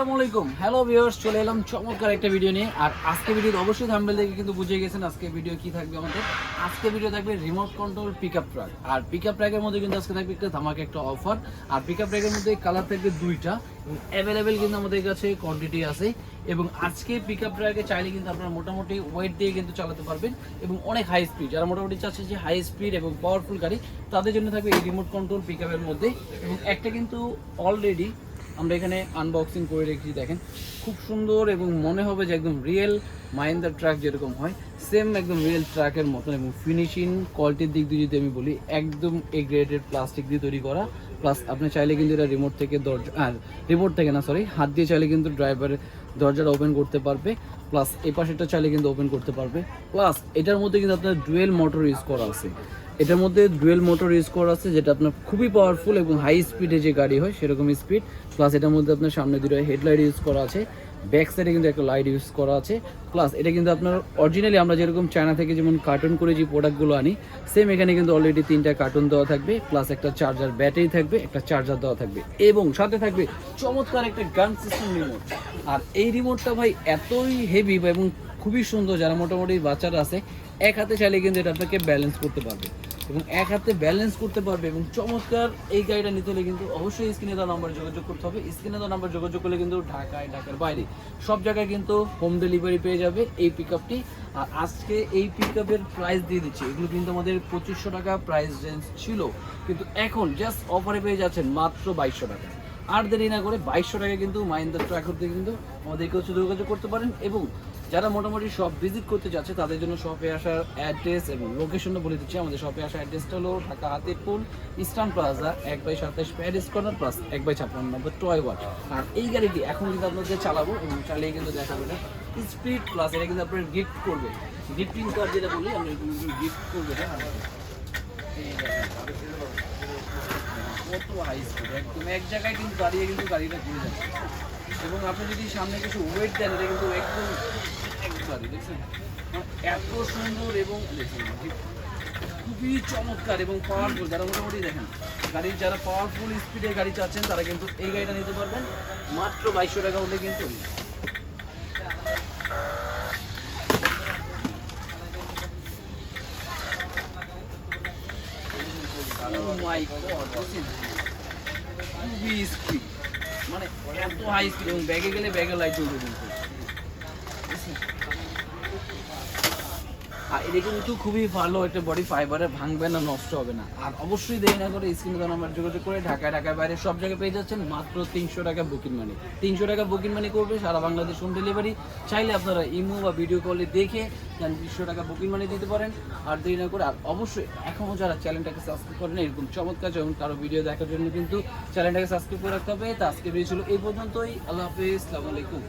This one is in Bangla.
আসসালামু আলাইকুম। হ্যালো ভিউয়ার্স, চলে এলাম চমৎকার একটা ভিডিও নিয়ে। আর আজকে ভিডিও অবশ্যই থাম্বনেল দেখে কিন্তু বুঝে গেছেন আজকে ভিডিও কি থাকবে আমাদের। আজকে ভিডিও থাকবে রিমোট কন্ট্রোল পিকআপ ট্রাক। আর পিকআপ ট্রাকের মধ্যে কিন্তু আজকে থাকবে একটা ধামাকা একটা অফার। আর পিকআপ ট্রাকের মধ্যে কালার থাকবে দুইটা, অ্যাভেলেবেল কিন্তু আমাদের কাছে কোয়ান্টিটি আছে। এবং আজকে পিকআপ ট্রাকে চাইলে কিন্তু আপনারা মোটামুটি ওয়েট দিয়ে কিন্তু চালাতে পারবেন এবং অনেক হাই স্পিড, যারা মোটামুটি চাচ্ছে যে হাই স্পিড এবং পাওয়ারফুল গাড়ি, তাদের জন্য থাকবে এই রিমোট কন্ট্রোল পিকআপের মধ্যে। এবং একটা কিন্তু অলরেডি আমরা এখানে আনবক্সিং করে রেখেছি, দেখেন খুব সুন্দর এবং মনে হবে যে একদম রিয়েল মাহিন্দ্রা ট্রাক যেরকম হয় সেম একদম রিয়েল ট্রাকের মতন। এবং ফিনিশিং কোয়ালিটির দিক দিয়ে যদি আমি বলি, একদম এ গ্রেডেড প্লাস্টিক দিয়ে তৈরি করা। প্লাস আপনি চাইলে কিন্তু এটা রিমোট থেকে হাত দিয়ে চাইলে কিন্তু ড্রাইভারের দরজাটা ওপেন করতে পারবে। প্লাস এই পাশেটা চাইলে কিন্তু ওপেন করতে পারবে। প্লাস এটার মধ্যে কিন্তু আপনার ডুয়েল মোটর ইউজ করা আছে। এটার মধ্যে ডুয়েল মোটর ইউজ করা আছে, যেটা আপনার খুবই পাওয়ারফুল এবং হাই স্পিডে যে গাড়ি হয় সেরকম স্পিড। প্লাস এটার মধ্যে আপনার সামনে দুটো হেডলাইট ইউজ করা আছে, ব্যাক সাইডে কিন্তু একটা লাইট ইউজ করা আছে। প্লাস এটা কিন্তু আপনার অরিজিনালি আমরা যেরকম চায়না থেকে যেমন কার্টুন করে যে প্রোডাক্টগুলো আনি, সেম এখানে কিন্তু অলরেডি 3টা কার্টুন দেওয়া থাকবে। প্লাস একটা চার্জার ব্যাটারি থাকবে, একটা চার্জার দেওয়া থাকবে এবং সাথে থাকবে চমৎকার একটা গান সিস্টেম রিমোট। আর এই রিমোটটা ভাই এতই হেভি এবং খুবই সুন্দর, যারা মোটামুটি বাচ্চারা আছে এক হাতে চাইলে কিন্তু এটা আপনাকে ব্যালেন্স করতে পারবে এবং এক হাতে ব্যালেন্স করতে পারবে। এবং চমৎকার এই গাড়িটা নিতে হলে কিন্তু অবশ্যই স্ক্রিনে দেওয়া নাম্বারে যোগাযোগ করতে হবে। স্ক্রিনে দেওয়া নাম্বার যোগাযোগ করলে কিন্তু ঢাকার বাইরে সব জায়গায় কিন্তু হোম ডেলিভারি পেয়ে যাবে এই পিকআপটি। আর আজকে এই পিকআপের প্রাইস দিয়ে দিচ্ছি, এগুলো কিন্তু আমাদের 2500 টাকা প্রাইস রেঞ্জ ছিল, কিন্তু এখন জাস্ট অফারে পেয়ে যাচ্ছেন মাত্র 2200 টাকা। আর দেরি না করে 2200 টাকা কিন্তু মাহিন্দ্রা ট্রাক করতে কিন্তু আমাদেরকে হচ্ছে যোগাযোগ করতে পারেন। এবং যারা মোটামুটি শপ ভিজিট করতে যাচ্ছে তাদের জন্য শপে আসার অ্যাড্রেস এবং লোকেশনটা বলে দিচ্ছি। আমাদের শপে আসার অ্যাড্রেসটা হলো Dhaka Hatirpul eastern plaza 1/27 Paris corner plus 1/56 নম্বর টয় ওয়ার্ড। আর এই গাড়িটি এখন কিন্তু আপনাদের চালাবো এবং চালিয়ে কিন্তু দেখাবো না স্পিড। প্লাস এটা কিন্তু আপনার গিফট করবে, গিফটিং কার্ড যেটা বলি আমরা, গিফট করবে কত হাই স্পিড, একদম এক জায়গায় কিন্তু দাঁড়িয়ে কিন্তু গাড়িটা ঘুরে যাচ্ছে। এবং আপনি যদি সামনে কিছু ওয়েট দেন, এটা কিন্তু একদম একবারে দেখছেন এত সুন্দর এবং খুবই চমৎকার এবং পাওয়ারফুল। যারা মোটামুটি দেখেন গাড়ির যারা পাওয়ারফুল স্পিডে গাড়ি চাচ্ছেন তারা কিন্তু এই গাড়িটা নিতে পারবেন মাত্র 2200 টাকা হলে কিন্তু। খুবই স্পিড, মানে এত হাই স্পিড এবং ব্যাগে গেলে ব্যাগে লাইট জ্বলবে কিন্তু। আর এটা কিন্তু খুবই ভালো একটা বডি ফাইবারে, ভাঙবে না, নষ্ট হবে না। আর অবশ্যই দেরি না করে স্ক্রিনে দেওয়া নাম্বার যোগাযোগ করে ঢাকার বাইরে সব জায়গায় পেয়ে যাচ্ছেন মাত্র 300 টাকা বুকিং মানি। 300 টাকা বুকিং মানি করবে সারা বাংলাদেশ হোম ডেলিভারি। চাইলে আপনারা ইমো বা ভিডিও কলে দেখে 300 টাকা বুকিং মানি দিতে পারেন। আর দেরি না করে, আর অবশ্যই এখনও যারা চ্যানেলটাকে সাবস্ক্রাইব করেন এরকম চমৎকার যেমন কারো ভিডিও দেখার জন্য কিন্তু চ্যানেলটাকে সাবস্ক্রাইব করে রাখতে হবে। তা আজকে ভিডিও ছিল এই পর্যন্তই। আল্লাহ হাফিজ, আসসালামু আলাইকুম।